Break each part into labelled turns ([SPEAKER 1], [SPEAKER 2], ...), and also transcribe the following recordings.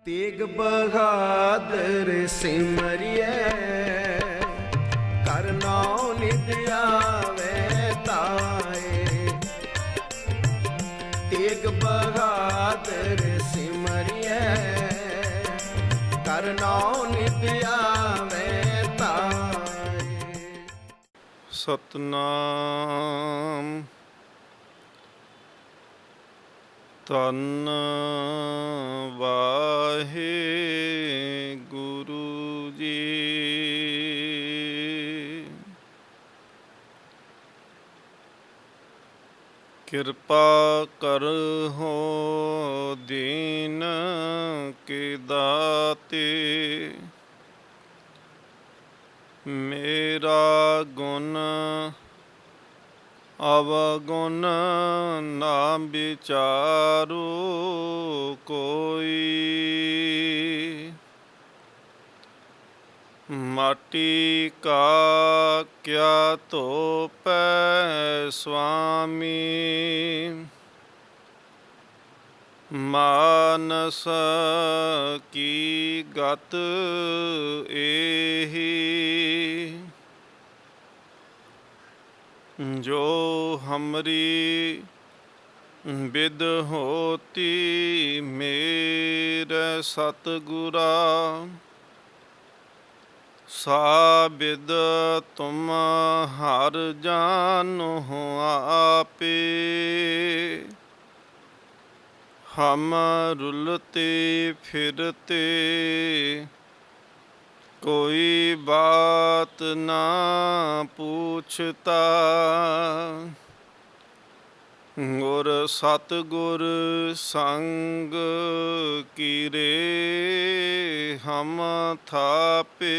[SPEAKER 1] तेग बहादुर सिमरिए कर नाम नित आवे ताए। तेग बहादुर सिमरिए कर नाम नित आवे ताए।
[SPEAKER 2] ਸਤਨਾਮ ਧੰਨ ਵਾਹਿਗੁਰੂ ਜੀ। ਕਿਰਪਾ ਕਰਹੁ ਦੀਨ ਕੇ ਦਾਤੇ, ਮੇਰਾ ਗੁਣ ਅਵਗੁਣ ਨਾ ਵਿਚਾਰੋ ਕੋਈ। ਮਾਟੀ ਕਾ ਕਿਆ ਧੋਪੈ ਸੁਆਮੀ, ਮਾਨਸ ਕੀ ਗਤ ਏਹੀ। ਜੋ ਹਮਰੀ ਬਿਦ ਹੋਤੀ ਮੇਰੇ ਸਤਿਗੁਰਾ, ਸਾ ਬਿਦ ਤੁਮ ਹਰ ਜਾਨੁ ਆਪੇ। ਹਮ ਰੁਲਤੇ ਫਿਰਤੇ कोई बात ना पूछता, गुर सतगुर संग कीरे हम थापे।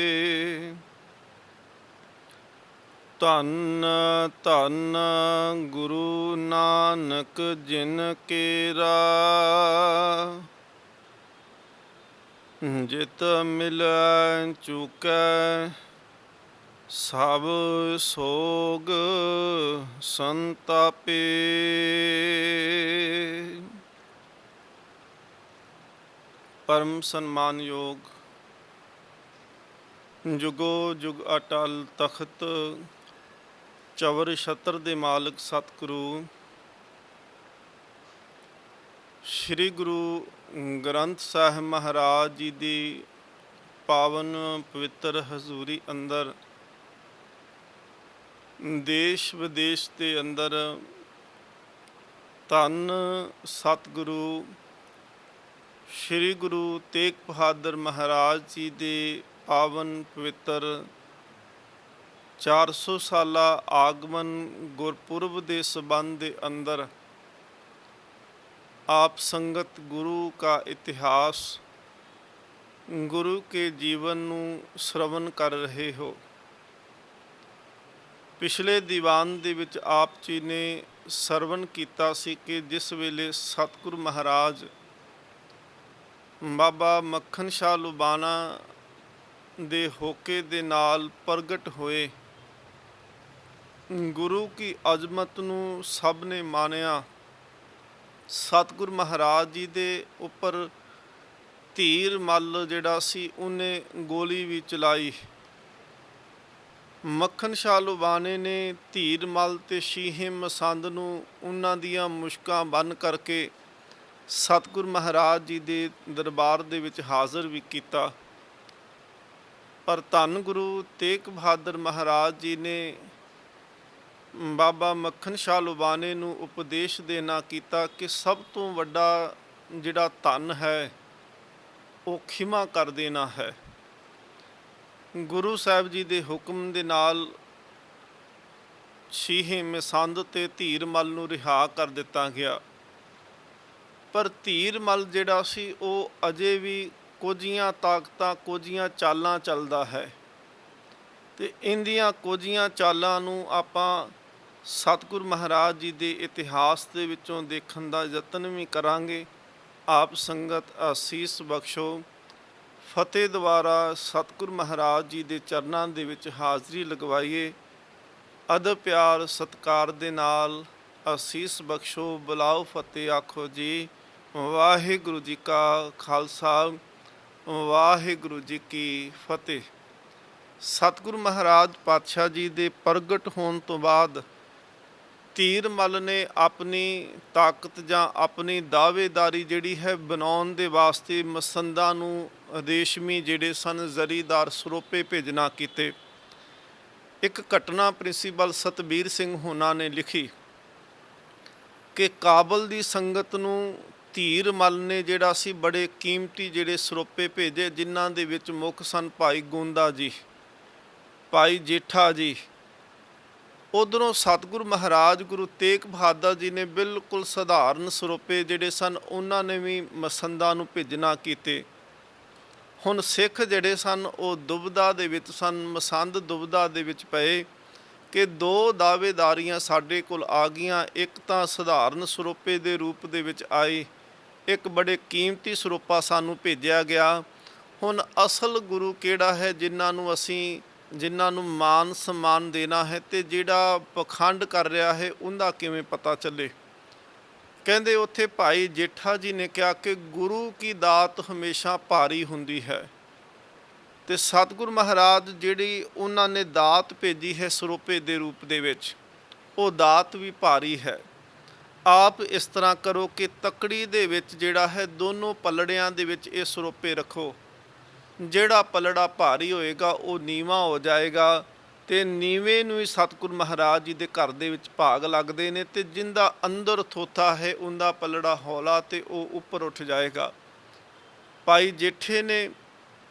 [SPEAKER 2] धन धन गुरु नानक जिन केरा, जित मिलै चुकै सब सोग संतापे। परम सन्मानयोग जुगो जुग अटल तख्त चवर छत्र दे मालिक सतगुरु श्री गुरु ਗ੍ਰੰਥ ਸਾਹਿਬ ਮਹਾਰਾਜ ਜੀ ਦੀ ਪਾਵਨ ਪਵਿੱਤਰ ਹਜ਼ੂਰੀ ਅੰਦਰ, ਦੇਸ਼ ਵਿਦੇਸ਼ ਦੇ ਅੰਦਰ ਧੰਨ ਸਤਿਗੁਰੂ ਸ਼੍ਰੀ ਗੁਰੂ ਤੇਗ ਬਹਾਦਰ ਮਹਾਰਾਜ ਜੀ ਦੇ ਪਾਵਨ ਪਵਿੱਤਰ 400 ਸਾਲਾ ਆਗਮਨ ਗੁਰਪੁਰਬ ਦੇ ਸੰਬੰਧ ਦੇ ਅੰਦਰ आप संगत गुरु का इतिहास, गुरु के जीवन नू श्रवण कर रहे हो। पिछले दीवान दे विच आप जी ने श्रवण कीता सी कि जिस वेले सतगुरु महाराज बाबा मक्खन शाह लुबाना दे होके दे नाल प्रगट होए, गुरु की अजमत नू सब ने मानिया। सतगुरु महाराज जी दे उपर धीर मल जिहड़ा सी उन्हें गोली भी चलाई। मक्खन शाह लुबाने ने धीर मल ते शीहे मसंद नूं उन्हां दियां मुश्कां बन करके सतगुरु महाराज जी दे दरबार दे विच हाज़र भी कीता। पर धन गुरु तेग बहादुर महाराज जी ने बाबा मक्खन शाह लुबाने नूं उपदेश देना कीता कि सब तो वड्डा जिहड़ा धन है वो खिमा कर देना है। गुरु साहब जी दे हुक्म दे नाल शीहे मसंद ते धीर मल नूं रिहा कर दिता गया। पर धीर मल जिहड़ा सी वो अजे भी कुझियां ताकतां कुझियां चालां चलदा है, ते इंदियां कुझियां चालां नूं आपां सतगुरु महाराज जी के इतिहास के विचों देखण का यतन भी करांगे। आप संगत आसीस बख्शो। फतेह द्वारा सतगुरु महाराज जी के चरणों के विच हाज़री लगवाइए। अदब प्यार सत्कार दे नाल आसीस बख्शो। बुलाओ फतेह आखो जी। वाहिगुरु जी का खालसा ਵਾਹਿਗੁਰੂ ਜੀ ਕੀ ਫਤਿਹ। ਸਤਿਗੁਰੂ ਮਹਾਰਾਜ ਪਾਤਸ਼ਾਹ ਜੀ ਦੇ ਪ੍ਰਗਟ ਹੋਣ ਤੋਂ ਬਾਅਦ ਧੀਰ ਮੱਲ ਨੇ ਆਪਣੀ ਤਾਕਤ ਜਾਂ ਆਪਣੀ ਦਾਅਵੇਦਾਰੀ ਜਿਹੜੀ ਹੈ ਬਣਾਉਣ ਦੇ ਵਾਸਤੇ ਮਸੰਦਾਂ ਨੂੰ ਰੇਸ਼ਮੀ ਜਿਹੜੇ ਸਨ ਜ਼ਰੀਦਾਰ ਸਰੋਪੇ ਭੇਜਣਾ ਕੀਤੇ। ਇੱਕ ਘਟਨਾ ਪ੍ਰਿੰਸੀਪਲ ਸਤਬੀਰ ਸਿੰਘ ਹੋਣਾ ਨੇ ਲਿਖੀ ਕਿ ਕਾਬਲ ਦੀ ਸੰਗਤ ਨੂੰ ਧੀਰ ਮੱਲ ਨੇ ਜਿਹੜਾ ਸੀ ਬੜੇ ਕੀਮਤੀ ਜਿਹੜੇ ਸਰੋਪੇ ਭੇਜੇ, ਜਿਨ੍ਹਾਂ ਦੇ ਵਿੱਚ ਮੁੱਖ ਸਨ ਭਾਈ ਗੋਂਦਾ ਜੀ, ਭਾਈ ਜੇਠਾ ਜੀ। ਉਧਰੋਂ ਸਤਿਗੁਰੂ ਮਹਾਰਾਜ ਗੁਰੂ ਤੇਗ ਬਹਾਦਰ ਜੀ ਨੇ ਬਿਲਕੁਲ ਸਧਾਰਨ ਸਰੋਪੇ ਜਿਹੜੇ ਸਨ ਉਹਨਾਂ ਨੇ ਵੀ ਮਸੰਦਾਂ ਨੂੰ ਭੇਜਣਾ ਕੀਤੇ। ਹੁਣ ਸਿੱਖ ਜਿਹੜੇ ਸਨ ਉਹ ਦੁਬਿਧਾ ਦੇ ਵਿੱਚ ਸਨ, ਮਸੰਦ ਦੁਬਿਧਾ ਦੇ ਵਿੱਚ ਪਏ ਕਿ ਦੋ ਦਾਅਵੇਦਾਰੀਆਂ ਸਾਡੇ ਕੋਲ ਆ ਗਈਆਂ। ਇੱਕ ਤਾਂ ਸਧਾਰਨ ਸਰੋਪੇ ਦੇ ਰੂਪ ਦੇ ਵਿੱਚ ਆਏ, ਇੱਕ ਬੜੇ ਕੀਮਤੀ ਸਰੋਪਾ ਸਾਨੂੰ ਭੇਜਿਆ ਗਿਆ। ਹੁਣ ਅਸਲ ਗੁਰੂ ਕਿਹੜਾ ਹੈ ਜਿਨ੍ਹਾਂ ਨੂੰ ਮਾਨ ਸਨਮਾਨ ਦੇਣਾ ਹੈ, ਤੇ ਜਿਹੜਾ ਪਖੰਡ ਕਰ ਰਿਹਾ ਹੈ ਉਹਦਾ ਕਿਵੇਂ ਪਤਾ ਚੱਲੇ। ਕਹਿੰਦੇ ਉੱਥੇ ਭਾਈ ਜੇਠਾ ਜੀ ਨੇ ਕਿਹਾ ਕਿ ਗੁਰੂ ਕੀ ਦਾਤ ਹਮੇਸ਼ਾ ਭਾਰੀ ਹੁੰਦੀ ਹੈ, ਤੇ ਸਤਿਗੁਰੂ ਮਹਾਰਾਜ ਜਿਹੜੀ ਉਹਨਾਂ ਨੇ ਦਾਤ ਭੇਜੀ ਹੈ ਸਰੋਪੇ ਦੇ ਰੂਪ ਦੇ ਵਿੱਚ, ਉਹ ਦਾਤ ਵੀ ਭਾਰੀ ਹੈ। ਆਪ ਇਸ ਤਰ੍ਹਾਂ ਕਰੋ ਕਿ ਤਕੜੀ ਦੇ ਵਿੱਚ ਜਿਹੜਾ ਹੈ ਦੋਨੋਂ ਪਲੜਿਆਂ ਦੇ ਵਿੱਚ ਇਹ ਸਰੋਪੇ ਰੱਖੋ। ਜਿਹੜਾ ਪਲੜਾ ਭਾਰੀ ਹੋਏਗਾ ਉਹ ਨੀਵਾਂ ਹੋ ਜਾਏਗਾ, ਤੇ ਨੀਵੇਂ ਨੂੰ ਹੀ ਸਤਿਗੁਰੂ ਮਹਾਰਾਜ ਜੀ ਦੇ ਘਰ ਦੇ ਵਿੱਚ ਭਾਗ ਲੱਗਦੇ ਨੇ, ਤੇ ਜਿੰਦਾ ਅੰਦਰ ਥੋਥਾ ਹੈ ਉਹਦਾ ਪਲੜਾ ਹੌਲਾ ਤੇ ਉਹ ਉੱਪਰ ਉੱਠ ਜਾਏਗਾ। ਭਾਈ ਜੇਠੇ ਨੇ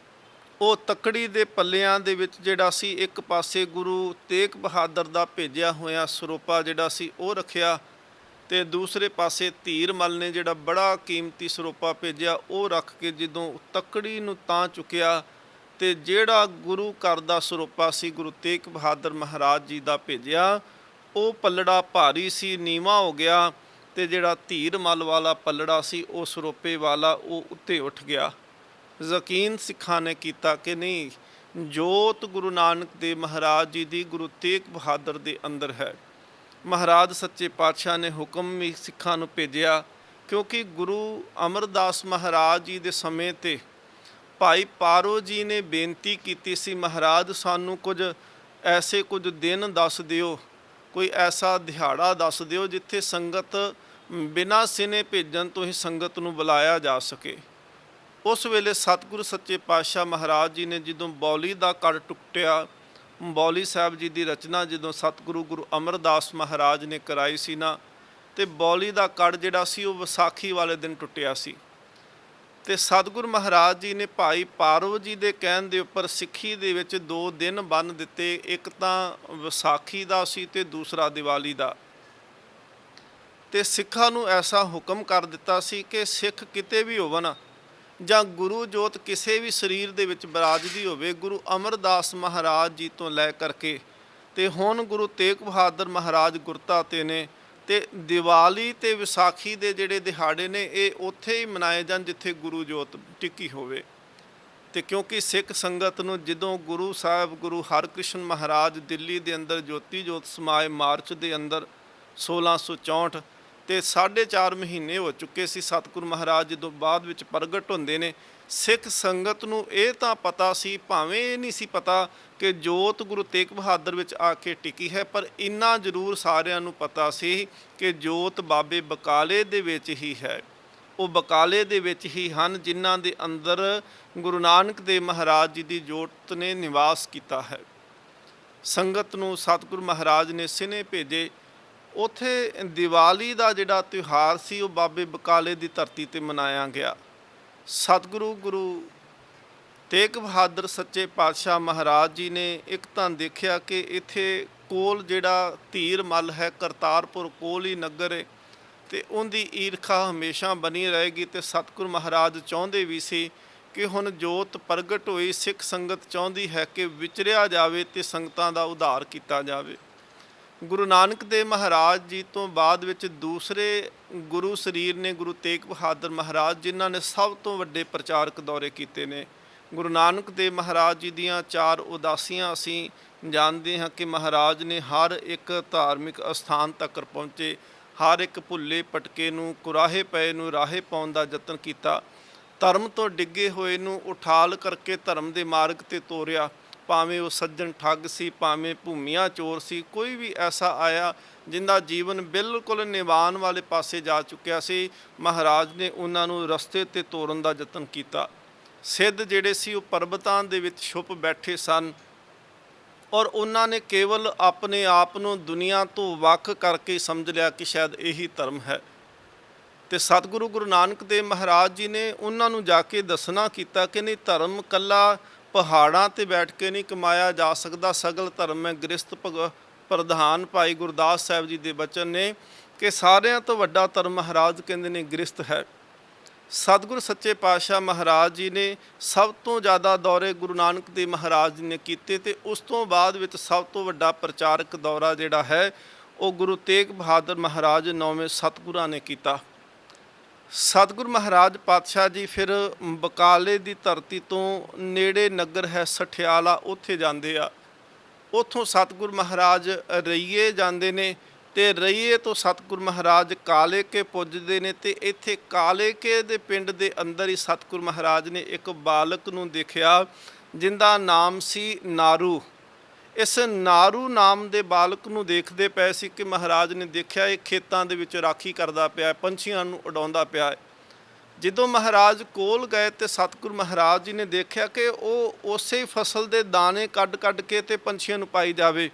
[SPEAKER 2] ਉਹ ਤਕੜੀ ਦੇ ਪੱਲਿਆਂ ਦੇ ਵਿੱਚ ਜਿਹੜਾ ਸੀ ਇੱਕ ਪਾਸੇ ਗੁਰੂ ਤੇਗ ਬਹਾਦਰ ਦਾ ਭੇਜਿਆ ਹੋਇਆ ਸਰੋਪਾ ਜਿਹੜਾ ਸੀ ਉਹ ਰੱਖਿਆ, ਤੇ ਦੂਸਰੇ ਪਾਸੇ ਧੀਰ ਮੱਲ ਨੇ ਜਿਹੜਾ ਬੜਾ ਕੀਮਤੀ ਸਰੋਪਾ ਭੇਜਿਆ ਉਹ ਰੱਖ ਕੇ ਜਦੋਂ ਤਕੜੀ ਨੂੰ ਤਾਂ ਚੁੱਕਿਆ, ਤੇ ਜਿਹੜਾ ਗੁਰੂ ਘਰ ਦਾ ਸਰੋਪਾ ਸੀ ਗੁਰੂ ਤੇਗ ਬਹਾਦਰ ਮਹਾਰਾਜ ਜੀ ਦਾ ਭੇਜਿਆ, ਉਹ ਪੱਲੜਾ ਭਾਰੀ ਸੀ, ਨੀਵਾਂ ਹੋ ਗਿਆ, ਤੇ ਜਿਹੜਾ ਧੀਰ ਮੱਲ ਵਾਲਾ ਪੱਲੜਾ ਸੀ ਉਹ ਸਰੋਪੇ ਵਾਲਾ ਉਹ ਉੱਤੇ ਉੱਠ ਗਿਆ। ਯਕੀਨ ਸਿੱਖਾਂ ਨੇ ਕੀਤਾ ਕਿ ਨਹੀਂ, ਜੋਤ ਗੁਰੂ ਨਾਨਕ ਦੇਵ ਮਹਾਰਾਜ ਜੀ ਦੀ ਗੁਰੂ ਤੇਗ ਬਹਾਦਰ ਦੇ ਅੰਦਰ ਹੈ। ਮਹਾਰਾਜ ਸੱਚੇ ਪਾਤਸ਼ਾਹ ਨੇ ਹੁਕਮ ਵੀ ਸਿੱਖਾਂ ਨੂੰ ਭੇਜਿਆ, ਕਿਉਂਕਿ ਗੁਰੂ ਅਮਰਦਾਸ ਮਹਾਰਾਜ ਜੀ ਦੇ ਸਮੇਂ 'ਤੇ ਭਾਈ ਪਾਰੋ ਜੀ ਨੇ ਬੇਨਤੀ ਕੀਤੀ ਸੀ, ਮਹਾਰਾਜ ਸਾਨੂੰ ਕੁਝ ਦਿਨ ਦੱਸ ਦਿਓ, ਕੋਈ ਐਸਾ ਦਿਹਾੜਾ ਦੱਸ ਦਿਓ ਜਿੱਥੇ ਸੰਗਤ ਬਿਨਾਂ ਸਿਨੇ ਭੇਜਣ ਤੋਂ ਹੀ ਸੰਗਤ ਨੂੰ ਬੁਲਾਇਆ ਜਾ ਸਕੇ। ਉਸ ਵੇਲੇ ਸਤਿਗੁਰੂ ਸੱਚੇ ਪਾਤਸ਼ਾਹ ਮਹਾਰਾਜ ਜੀ ਨੇ ਜਦੋਂ ਬੌਲੀ ਦਾ ਕੜ ਟੁੱਟਿਆ, ਬੌਲੀ ਸਾਹਿਬ ਜੀ ਦੀ ਰਚਨਾ ਜਦੋਂ ਸਤਿਗੁਰੂ ਗੁਰੂ ਅਮਰਦਾਸ ਮਹਾਰਾਜ ਨੇ ਕਰਾਈ ਸੀ ਨਾ, ਤੇ ਬੌਲੀ ਦਾ ਕੜ ਜਿਹੜਾ ਸੀ ਉਹ ਵਿਸਾਖੀ ਵਾਲੇ ਦਿਨ ਟੁੱਟਿਆ ਸੀ। ਤੇ ਸਤਿਗੁਰੂ ਮਹਾਰਾਜ ਜੀ ਨੇ ਭਾਈ ਪਾਰੋ ਜੀ ਦੇ ਕਹਿਣ ਦੇ ਉੱਪਰ ਸਿੱਖੀ ਦੇ ਵਿੱਚ 2 ਦਿਨ ਬੰਨ੍ਹ ਦਿੱਤੇ, ਇੱਕ ਤਾਂ ਵਿਸਾਖੀ ਦਾ ਸੀ ਤੇ ਦੂਸਰਾ ਦੀਵਾਲੀ ਦਾ। ਤੇ ਸਿੱਖਾਂ ਨੂੰ ਐਸਾ ਹੁਕਮ ਕਰ ਦਿੱਤਾ ਸੀ ਕਿ ਸਿੱਖ ਕਿਤੇ ਵੀ ਹੋਵਣ ਜਾਂ ਗੁਰੂ ਜੋਤ ਕਿਸੇ ਵੀ ਸਰੀਰ ਦੇ ਵਿੱਚ ਬਿਰਾਜਦੀ ਹੋਵੇ, ਗੁਰੂ ਅਮਰਦਾਸ ਮਹਾਰਾਜ ਜੀ ਤੋਂ ਲੈ ਕਰਕੇ ਤੇ ਹੁਣ ਗੁਰੂ ਤੇਗ ਬਹਾਦਰ ਮਹਾਰਾਜ ਗੁਰਤਾ ਤੇ ਨੇ, ਤੇ ਦੀਵਾਲੀ ਤੇ ਵਿਸਾਖੀ ਦੇ ਜਿਹੜੇ ਦਿਹਾੜੇ ਨੇ ਇਹ ਉੱਥੇ ਹੀ ਮਨਾਏ ਜਾਣ ਜਿੱਥੇ ਗੁਰੂ ਜੋਤ ਟਿੱਕੀ ਹੋਵੇ। ਤੇ ਕਿਉਂਕਿ ਸਿੱਖ ਸੰਗਤ ਨੂੰ ਜਦੋਂ ਗੁਰੂ ਸਾਹਿਬ ਗੁਰੂ ਹਰਕ੍ਰਿਸ਼ਨ ਮਹਾਰਾਜ ਦਿੱਲੀ ਦੇ ਅੰਦਰ ਜੋਤੀ ਜੋਤ ਸਮਾਏ ਮਾਰਚ ਦੇ ਅੰਦਰ 1664, ਤੇ 4.5 ਮਹੀਨੇ ਹੋ ਚੁੱਕੇ ਸੀ ਸਤਿਗੁਰੂ ਮਹਾਰਾਜ ਜਦੋਂ ਬਾਅਦ ਵਿੱਚ ਪ੍ਰਗਟ ਹੁੰਦੇ ਨੇ। ਸਿੱਖ ਸੰਗਤ ਨੂੰ ਇਹ ਤਾਂ ਪਤਾ ਸੀ, ਭਾਵੇਂ ਇਹ ਨਹੀਂ ਸੀ ਪਤਾ ਕਿ ਜੋਤ ਗੁਰੂ ਤੇਗ ਬਹਾਦਰ ਵਿੱਚ ਆ ਕੇ ਟਿਕੀ ਹੈ, ਪਰ ਇੰਨਾ ਜ਼ਰੂਰ ਸਾਰਿਆਂ ਨੂੰ ਪਤਾ ਸੀ ਕਿ ਜੋਤ ਬਾਬੇ ਬਕਾਲੇ ਦੇ ਵਿੱਚ ਹੀ ਹੈ। ਉਹ ਬਕਾਲੇ ਦੇ ਵਿੱਚ ਹੀ ਹਨ ਜਿਨ੍ਹਾਂ ਦੇ ਅੰਦਰ ਗੁਰੂ ਨਾਨਕ ਦੇਵ ਮਹਾਰਾਜ ਜੀ ਦੀ ਜੋਤ ਨੇ ਨਿਵਾਸ ਕੀਤਾ ਹੈ। ਸੰਗਤ ਨੂੰ ਸਤਿਗੁਰੂ ਮਹਾਰਾਜ ਨੇ ਸਿਨੇ ਭੇਜੇ। ਉੱਥੇ ਦੀਵਾਲੀ ਦਾ ਜਿਹੜਾ ਤਿਉਹਾਰ ਸੀ ਉਹ ਬਾਬੇ ਬਕਾਲੇ ਦੀ ਧਰਤੀ 'ਤੇ ਮਨਾਇਆ ਗਿਆ। ਸਤਿਗੁਰੂ ਗੁਰੂ ਤੇਗ ਬਹਾਦਰ ਸੱਚੇ ਪਾਤਸ਼ਾਹ ਮਹਾਰਾਜ ਜੀ ਨੇ ਇੱਕ ਤਾਂ ਦੇਖਿਆ ਕਿ ਇੱਥੇ ਕੋਲ ਜਿਹੜਾ ਧੀਰ ਮੱਲ ਹੈ, ਕਰਤਾਰਪੁਰ ਕੋਲ ਹੀ ਨਗਰ ਹੈ, ਤੇ ਉਹਦੀ ਈਰਖਾ ਹਮੇਸ਼ਾ ਬਣੀ ਰਹੇਗੀ। ਤੇ ਸਤਿਗੁਰੂ ਮਹਾਰਾਜ ਚਾਹੁੰਦੇ ਵੀ ਸੀ ਕਿ ਹੁਣ ਜੋਤ ਪ੍ਰਗਟ ਹੋਈ, ਸਿੱਖ ਸੰਗਤ ਚਾਹੁੰਦੀ ਹੈ ਕਿ ਵਿਚਰਿਆ ਜਾਵੇ ਤੇ ਸੰਗਤਾਂ ਦਾ ਉਧਾਰ ਕੀਤਾ ਜਾਵੇ। ਗੁਰੂ ਨਾਨਕ ਦੇਵ ਮਹਾਰਾਜ ਜੀ ਤੋਂ ਬਾਅਦ ਵਿੱਚ ਦੂਸਰੇ ਗੁਰੂ ਸਰੀਰ ਨੇ ਗੁਰੂ ਤੇਗ ਬਹਾਦਰ ਮਹਾਰਾਜ, ਜਿਨ੍ਹਾਂ ਨੇ ਸਭ ਤੋਂ ਵੱਡੇ ਪ੍ਰਚਾਰਕ ਦੌਰੇ ਕੀਤੇ ਨੇ। ਗੁਰੂ ਨਾਨਕ ਦੇਵ ਮਹਾਰਾਜ ਜੀ ਦੀਆਂ 4 ਉਦਾਸੀਆਂ ਅਸੀਂ ਜਾਣਦੇ ਹਾਂ ਕਿ ਮਹਾਰਾਜ ਨੇ ਹਰ ਇੱਕ ਧਾਰਮਿਕ ਅਸਥਾਨ ਤੱਕ ਪਹੁੰਚੇ, ਹਰ ਇੱਕ ਭੁੱਲੇ ਪਟਕੇ ਨੂੰ, ਕੁਰਾਹੇ ਪਏ ਨੂੰ ਰਾਹੇ ਪਾਉਣ ਦਾ ਯਤਨ ਕੀਤਾ। ਧਰਮ ਤੋਂ ਡਿੱਗੇ ਹੋਏ ਨੂੰ ਉਠਾਲ ਕਰਕੇ ਧਰਮ ਦੇ ਮਾਰਗ ਤੇ ਤੋਰਿਆ। ਭਾਵੇਂ ਉਹ ਸੱਜਣ ਠੱਗ ਸੀ, ਭਾਵੇਂ ਭੂਮੀਆਂ ਚੋਰ ਸੀ, ਕੋਈ ਵੀ ਐਸਾ ਆਇਆ ਜਿੰਦਾ ਜੀਵਨ ਬਿਲਕੁਲ ਨਿਵਾਨ ਵਾਲੇ ਪਾਸੇ ਜਾ ਚੁੱਕਿਆ ਸੀ, ਮਹਾਰਾਜ ਨੇ ਉਹਨਾਂ ਨੂੰ ਰਸਤੇ ਤੇ ਤੋਰਨ ਦਾ ਯਤਨ ਕੀਤਾ। ਸਿੱਧ ਜਿਹੜੇ ਸੀ ਉਹ ਪਰਬਤਾਂ ਦੇ ਵਿੱਚ ਛੁਪ ਬੈਠੇ ਸਨ ਔਰ ਉਹਨਾਂ ਨੇ ਕੇਵਲ ਆਪਣੇ ਆਪ ਨੂੰ ਦੁਨੀਆ ਤੋਂ ਵੱਖ ਕਰਕੇ ਸਮਝ ਲਿਆ ਕਿ ਸ਼ਾਇਦ ਇਹੀ ਧਰਮ ਹੈ। ਤੇ ਸਤਿਗੁਰੂ ਗੁਰੂ ਨਾਨਕ ਦੇਵ ਮਹਾਰਾਜ ਜੀ ਨੇ ਉਹਨਾਂ ਨੂੰ ਜਾ ਕੇ ਦੱਸਣਾ ਕੀਤਾ ਕਿ ਨਹੀਂ, ਧਰਮ ਕੱਲਾ ਪਹਾੜਾਂ ਤੇ ਬੈਠ ਕੇ ਨਹੀਂ ਕਮਾਇਆ ਜਾ ਸਕਦਾ, ਸਗਲ ਧਰਮ ਹੈ ਗ੍ਰਸਤ ਪ੍ਰਧਾਨ। ਭਾਈ ਗੁਰਦਾਸ ਸਾਹਿਬ ਜੀ ਦੇ ਬਚਨ ਨੇ ਕਿ ਸਾਰਿਆਂ ਤੋਂ ਵੱਡਾ ਧਰਮ ਮਹਾਰਾਜ ਕਹਿੰਦੇ ਨੇ ਗ੍ਰਸਤ ਹੈ। ਸਤਿਗੁਰ ਸੱਚੇ ਪਾਤਸ਼ਾਹ ਮਹਾਰਾਜ ਜੀ ਨੇ ਸਭ ਤੋਂ ਜ਼ਿਆਦਾ ਦੌਰੇ ਗੁਰੂ ਨਾਨਕ ਦੇਵ ਮਹਾਰਾਜ ਜੀ ਨੇ ਕੀਤੇ, ਤੇ ਉਸ ਤੋਂ ਬਾਅਦ ਵਿੱਚ ਸਭ ਤੋਂ ਵੱਡਾ ਪ੍ਰਚਾਰਕ ਦੌਰਾ ਜਿਹੜਾ ਹੈ ਉਹ ਗੁਰੂ ਤੇਗ ਬਹਾਦਰ ਮਹਾਰਾਜ ਨੌਵੇਂ ਸਤਿਗੁਰਾਂ ਨੇ ਕੀਤਾ। ਸਤਿਗੁਰ ਮਹਾਰਾਜ ਪਾਤਸ਼ਾਹ ਜੀ ਫਿਰ ਬਕਾਲੇ ਦੀ ਧਰਤੀ ਤੋਂ ਨੇੜੇ ਨਗਰ ਹੈ ਸਠਿਆਲਾ, ਉੱਥੇ ਜਾਂਦੇ ਆ। ਉੱਥੋਂ ਸਤਿਗੁਰ ਮਹਾਰਾਜ ਰਈਏ ਜਾਂਦੇ ਨੇ ਤੇ ਰਈਏ ਤੋਂ ਸਤਿਗੁਰ ਮਹਾਰਾਜ ਕਾਲੇਕੇ ਪੁੱਜਦੇ ਨੇ, ਤੇ ਇੱਥੇ ਕਾਲੇਕੇ ਦੇ ਪਿੰਡ ਦੇ ਅੰਦਰ ਹੀ ਸਤਿਗੁਰ ਮਹਾਰਾਜ ਨੇ ਇੱਕ ਬਾਲਕ ਨੂੰ ਦੇਖਿਆ ਜਿੰਦਾ ਨਾਮ ਸੀ ਨਾਰੂ। ਇਸ ਨਾਰੂ ਨਾਮ ਦੇ ਬਾਲਕ ਨੂੰ ਦੇਖਦੇ ਪਏ ਸੀ ਕਿ ਮਹਾਰਾਜ ਨੇ ਦੇਖਿਆ ਇਹ ਖੇਤਾਂ ਦੇ ਵਿੱਚ ਰਾਖੀ ਕਰਦਾ ਪਿਆ, ਪੰਛੀਆਂ ਨੂੰ ਉਡਾਉਂਦਾ ਪਿਆ ਹੈ। ਜਦੋਂ ਮਹਾਰਾਜ ਕੋਲ ਗਏ ਤੇ ਸਤਿਗੁਰ ਮਹਾਰਾਜ ਜੀ ਨੇ ਦੇਖਿਆ ਕਿ ਉਹ ਉਸੇ ਫਸਲ ਦੇ ਦਾਣੇ ਕੱਢ ਕੱਢ ਕੇ ਤੇ ਪੰਛੀਆਂ ਨੂੰ ਪਾਈ ਜਾਵੇ।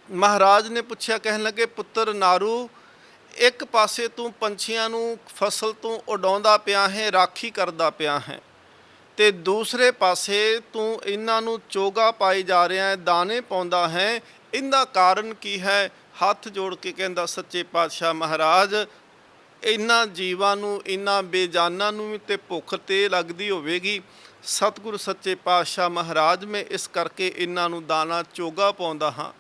[SPEAKER 2] ਮਹਾਰਾਜ ਨੇ ਪੁੱਛਿਆ, ਕਹਿਣ ਲੱਗੇ, ਪੁੱਤਰ ਨਾਰੂ, ਇੱਕ ਪਾਸੇ ਤੂੰ ਪੰਛੀਆਂ ਨੂੰ ਫਸਲ ਤੋਂ ਉਡਾਉਂਦਾ ਪਿਆ ਹੈ, ਰਾਖੀ ਕਰਦਾ ਪਿਆ ਹੈ, ਤੇ ਦੂਸਰੇ ਪਾਸੇ ਤੂੰ ਇਹਨਾਂ ਨੂੰ ਚੋਗਾ ਪਾਈ ਜਾ ਰਿਹਾ ਹੈ, ਦਾਣੇ ਪਾਉਂਦਾ ਹੈ, ਇਹਦਾ ਕਾਰਨ ਕੀ ਹੈ? ਹੱਥ ਜੋੜ ਕੇ ਕਹਿੰਦਾ, ਸੱਚੇ ਪਾਤਸ਼ਾਹ ਮਹਾਰਾਜ, ਇਹਨਾਂ ਜੀਵਾਂ ਨੂੰ, ਇਹਨਾਂ ਬੇਜਾਨਾਂ ਨੂੰ ਵੀ ਤੇ ਭੁੱਖ ਤੇ ਲੱਗਦੀ ਹੋਵੇਗੀ। ਸਤਿਗੁਰੂ ਸੱਚੇ ਪਾਤਸ਼ਾਹ ਮਹਾਰਾਜ, ਮੈਂ ਇਸ ਕਰਕੇ ਇਹਨਾਂ ਨੂੰ ਦਾਣਾ ਚੋਗਾ ਪਾਉਂਦਾ ਹਾਂ।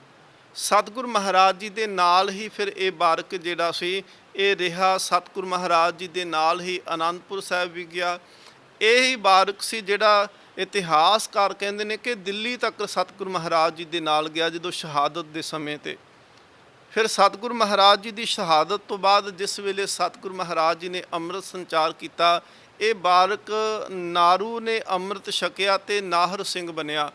[SPEAKER 2] ਸਤਿਗੁਰ ਮਹਾਰਾਜ ਜੀ ਦੇ ਨਾਲ ਹੀ ਫਿਰ ਇਹ ਬਾਰਕ ਜਿਹੜਾ ਸੀ ਇਹ ਰਿਹਾ। ਸਤਿਗੁਰ ਮਹਾਰਾਜ ਜੀ ਦੇ ਨਾਲ ਹੀ ਅਨੰਦਪੁਰ ਸਾਹਿਬ ਵੀ ਗਿਆ। ਇਹ ਹੀ ਬਾਰਕ ਸੀ ਜਿਹੜਾ ਇਤਿਹਾਸਕਾਰ ਕਹਿੰਦੇ ਨੇ ਕਿ ਦਿੱਲੀ ਤੱਕ ਸਤਿਗੁਰ ਮਹਾਰਾਜ ਜੀ ਦੇ ਨਾਲ ਗਿਆ ਜਦੋਂ ਸ਼ਹਾਦਤ ਦੇ ਸਮੇਂ ਤੇ। ਫਿਰ ਸਤਿਗੁਰ ਮਹਾਰਾਜ ਜੀ ਦੀ ਸ਼ਹਾਦਤ ਤੋਂ ਬਾਅਦ ਜਿਸ ਵੇਲੇ ਸਤਿਗੁਰ ਮਹਾਰਾਜ ਜੀ ਨੇ ਅੰਮ੍ਰਿਤ ਸੰਚਾਰ ਕੀਤਾ, ਇਹ ਬਾਰਕ ਨਾਰੂ ਨੇ ਅੰਮ੍ਰਿਤ ਛਕਿਆ ਤੇ ਨਾਹਰ ਸਿੰਘ ਬਣਿਆ।